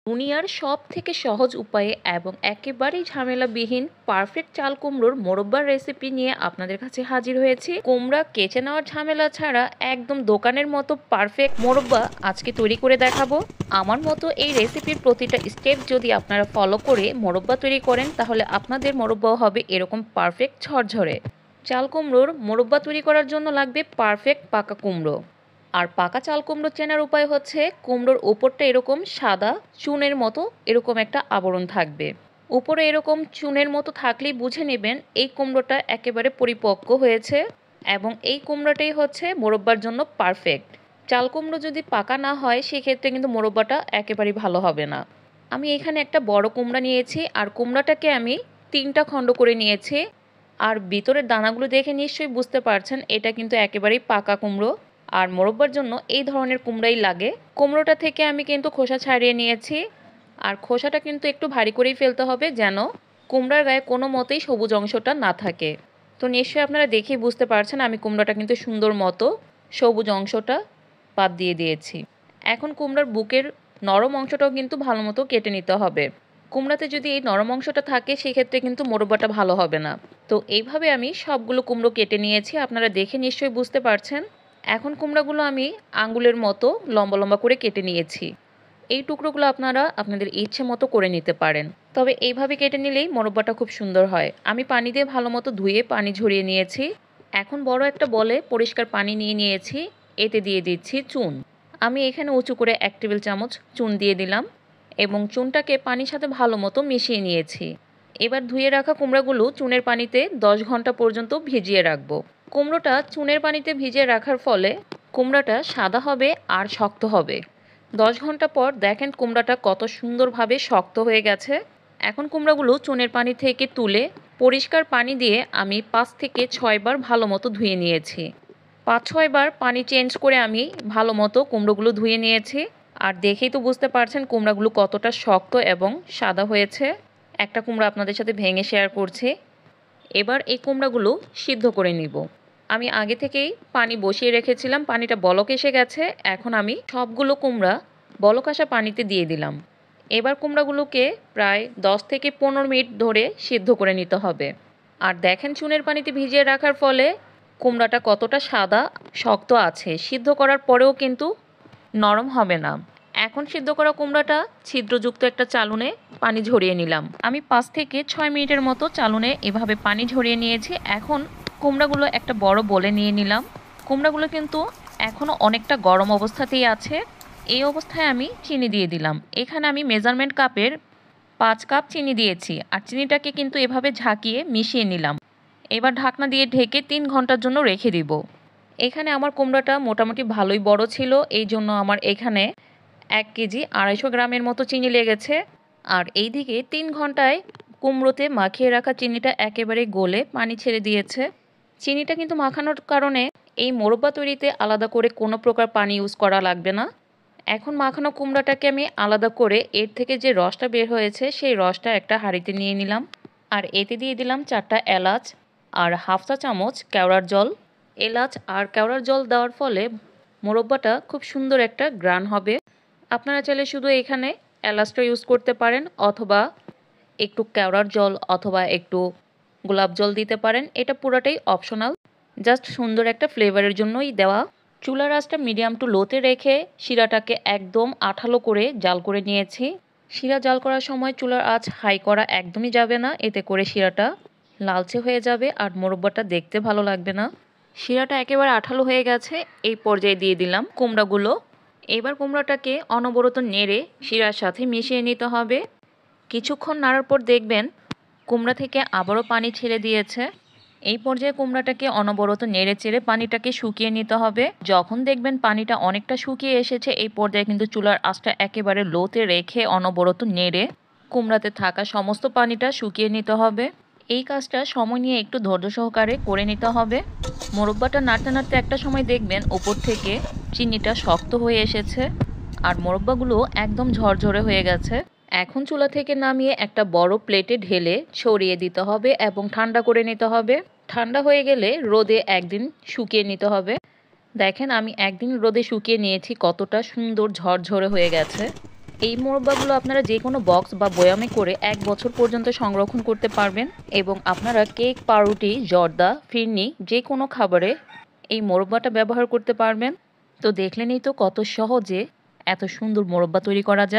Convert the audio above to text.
দুনিয়ার সবথেকে সহজ উপায়ে এবং একেবারেই ঝামেলাবিহীন পারফেক্ট চাল কুমড়োর মোরব্বার রেসিপি নিয়ে আপনাদের কাছে হাজির হয়েছি। কুমড়া কেচে নেওয়ার ঝামেলা ছাড়া একদম দোকানের মতো পারফেক্ট মোরব্বা আজকে তৈরি করে দেখাবো। আমার মতো এই রেসিপির প্রতিটা স্টেপ যদি আপনারা ফলো করে মোরব্বা তৈরি করেন তাহলে আপনাদের মোরব্বাও হবে এরকম পারফেক্ট ঝরঝরে। চাল কুমড়োর মোরব্বা তৈরি করার জন্য লাগবে পারফেক্ট পাকা কুমড়ো। আর পাকা চাল কুমড়ো চেনার উপায় হচ্ছে কুমড়োর ওপরটা এরকম সাদা চুনের মতো এরকম একটা আবরণ থাকবে। উপরে এরকম চুনের মতো থাকলেই বুঝে নেবেন এই কুমড়োটা একেবারে পরিপক্ক হয়েছে এবং এই কুমড়োটাই হচ্ছে মোরব্বার জন্য পারফেক্ট। চাল কুমড়ো যদি পাকা না হয় সেক্ষেত্রে কিন্তু মোরব্বাটা একেবারেই ভালো হবে না। আমি এখানে একটা বড় কুমড়া নিয়েছি আর কুমড়াটাকে আমি 3টা খণ্ড করে নিয়েছি। আর ভিতরের দানাগুলো দেখে নিশ্চয়ই বুঝতে পারছেন এটা কিন্তু একেবারেই পাকা কুমড়ো। আর মোরব্বার জন্য এই ধরনের কুমড়াই লাগে। কুমড়োটা থেকে আমি কিন্তু খোসা ছাড়িয়ে নিয়েছি। আর খোসাটা কিন্তু একটু ভারী করেই ফেলতে হবে যেন কুমড়ার গায়ে কোনো মতেই সবুজ অংশটা না থাকে। তো নিশ্চয়ই আপনারা দেখেই বুঝতে পারছেন আমি কুমড়াটা কিন্তু সুন্দর মতো সবুজ অংশটা বাদ দিয়ে দিয়েছি। এখন কুমড়ার বুকের নরম অংশটাও কিন্তু ভালো মতো কেটে নিতে হবে। কুমড়াতে যদি এই নরম অংশটা থাকে সেক্ষেত্রে কিন্তু মোরব্বাটা ভালো হবে না। তো এইভাবে আমি সবগুলো কুমড়ো কেটে নিয়েছি, আপনারা দেখে নিশ্চয়ই বুঝতে পারছেন। এখন কুমড়াগুলো আমি আঙ্গুলের মতো লম্বা লম্বা করে কেটে নিয়েছি। এই টুকরোগুলো আপনারা আপনাদের ইচ্ছে মতো করে নিতে পারেন, তবে এইভাবে কেটে নিলেই মোরব্বাটা খুব সুন্দর হয়। আমি পানি দিয়ে ভালো মতো ধুয়ে পানি ঝরিয়ে নিয়েছি। এখন বড় একটা বলে পরিষ্কার পানি নিয়ে নিয়েছি, এতে দিয়ে দিচ্ছি চুন। আমি এখানে উঁচু করে 1 টেবিল চামচ চুন দিয়ে দিলাম এবং চুনটাকে পানির সাথে ভালো মতো মিশিয়ে নিয়েছি। এবার ধুয়ে রাখা কুমড়াগুলো চুনের পানিতে 10 ঘন্টা পর্যন্ত ভিজিয়ে রাখবো। কুমড়োটা চুনের পানিতে ভিজিয়ে রাখার ফলে কুমড়াটা সাদা হবে আর শক্ত হবে। 10 ঘন্টা পর দেখেন কুমড়াটা কত সুন্দরভাবে শক্ত হয়ে গেছে। এখন কুমড়াগুলো চুনের পানি থেকে তুলে পরিষ্কার পানি দিয়ে আমি 5 থেকে 6 বার ভালো মতো ধুয়ে নিয়েছি। 5-6 বার পানি চেঞ্জ করে আমি ভালো মতো কুমড়োগুলো ধুয়ে নিয়েছি। আর দেখেই তো বুঝতে পারছেন কুমড়াগুলো কতটা শক্ত এবং সাদা হয়েছে। একটা কুমড়া আপনাদের সাথে ভেঙে শেয়ার করছি। এবার এই কুমড়াগুলো সিদ্ধ করে নিব। আমি আগে থেকেই পানি বসিয়ে রেখেছিলাম, পানিটা বলক এসে গেছে। এখন আমি সবগুলো কুমড়া বলক আসা পানিতে দিয়ে দিলাম। এবার কুমড়াগুলোকে প্রায় 10 থেকে 15 মিনিট ধরে সিদ্ধ করে নিতে হবে। আর দেখেন চুনের পানিতে ভিজিয়ে রাখার ফলে কুমড়াটা কতটা সাদা শক্ত আছে, সিদ্ধ করার পরেও কিন্তু নরম হবে না। এখন সিদ্ধ করা কুমড়াটা ছিদ্রযুক্ত একটা চালুনে পানি ঝরিয়ে নিলাম। আমি 5 থেকে 6 মিনিটের মতো চালুনে এভাবে পানি ঝরিয়ে নিয়েছি। এখন কুমড়াগুলো একটা বড় বলে নিয়ে নিলাম। কুমড়াগুলো কিন্তু এখনও অনেকটা গরম অবস্থাতেই আছে। এই অবস্থায় আমি চিনি দিয়ে দিলাম। এখানে আমি মেজারমেন্ট কাপের 5 কাপ চিনি দিয়েছি আর চিনিটাকে কিন্তু এভাবে ঝাঁকিয়ে মিশিয়ে নিলাম। এবার ঢাকনা দিয়ে ঢেকে 3 ঘন্টার জন্য রেখে দিব। এখানে আমার কুমড়াটা মোটামুটি ভালোই বড় ছিল, এই জন্য আমার এখানে 1 কেজি 250 গ্রামের মতো চিনি লেগেছে। আর এইদিকে 3 ঘন্টায় কুমড়োতে মাখিয়ে রাখা চিনিটা একেবারে গলে পানি ছেড়ে দিয়েছে। চিনিটা কিন্তু মাখানোর কারণে এই মোরব্বা তৈরিতে আলাদা করে কোনো প্রকার পানি ইউজ করা লাগবে না। এখন মাখানো কুমড়াটাকে আমি আলাদা করে এর থেকে যে রসটা বের হয়েছে সেই রসটা একটা হাঁড়িতে নিয়ে নিলাম। আর এতে দিয়ে দিলাম 4টা এলাচ আর হাফ চা চামচ কেওড়ার জল। এলাচ আর কেওড়ার জল দেওয়ার ফলে মোরব্বাটা খুব সুন্দর একটা গ্রান হবে। আপনারা চাইলে শুধু এখানে এলাচটা ইউজ করতে পারেন অথবা একটু কেওড়ার জল অথবা একটু গোলাপ জল দিতে পারেন, এটা পুরোটাই অপশনাল, জাস্ট সুন্দর একটা ফ্লেভারের জন্যই দেওয়া। চুলার আঁচটা মিডিয়াম টু লোতে রেখে শিরাটাকে একদম আঠালো করে জাল করে নিয়েছি। শিরা জাল করার সময় চুলার আঁচ হাই করা একদমই যাবে না, এতে করে শিরাটা লালচে হয়ে যাবে আর মোরব্বাটা দেখতে ভালো লাগবে না। শিরাটা একেবারে আঠালো হয়ে গেছে, এই পর্যায়ে দিয়ে দিলাম কুমড়াগুলো। এবার কুমড়াটাকে অনবরত নেড়ে শিরার সাথে মিশিয়ে নিতে হবে। কিছুক্ষণ নাড়ার পর দেখবেন কুমড়া থেকে আবারও পানি ছেড়ে দিয়েছে। এই পর্যায়ে কুমড়াটাকে অনবরত নেড়ে চেড়ে পানিটাকে শুকিয়ে নিতে হবে। যখন দেখবেন পানিটা অনেকটা শুকিয়ে এসেছে এই পর্যায়ে কিন্তু চুলার আঁচটা একেবারে লোতে রেখে অনবরত নেড়ে কুমড়াতে থাকা সমস্ত পানিটা শুকিয়ে নিতে হবে। এই কাজটা সময় নিয়ে একটু ধৈর্য সহকারে করে নিতে হবে। মোরব্বাটা নাড়তে নাড়তে একটা সময় দেখবেন উপর থেকে চিনিটা শক্ত হয়ে এসেছে আর মোরব্বাগুলো একদম ঝরঝরে হয়ে গেছে। এখন চুলা থেকে নামিয়ে একটা বড় প্লেটে ঢেলে ছড়িয়ে দিতে হবে এবং ঠান্ডা করে নিতে হবে। ঠান্ডা হয়ে গেলে রোদে একদিন শুকিয়ে নিতে হবে। দেখেন আমি একদিন রোদে শুকিয়ে নিয়েছি, কতটা সুন্দর ঝরঝরে হয়ে গেছে। এই মোরব্বাগুলো আপনারা যে কোনো বক্স বা বয়ামে করে 1 বছর পর্যন্ত সংরক্ষণ করতে পারবেন এবং আপনারা কেক, পাউরুটি, জর্দা, ফিরনি যে কোনো খাবারে এই মোরব্বাটা ব্যবহার করতে পারবেন। তো দেখলেনই তো কত সহজে এত সুন্দর মোরব্বা তৈরি করা যায়।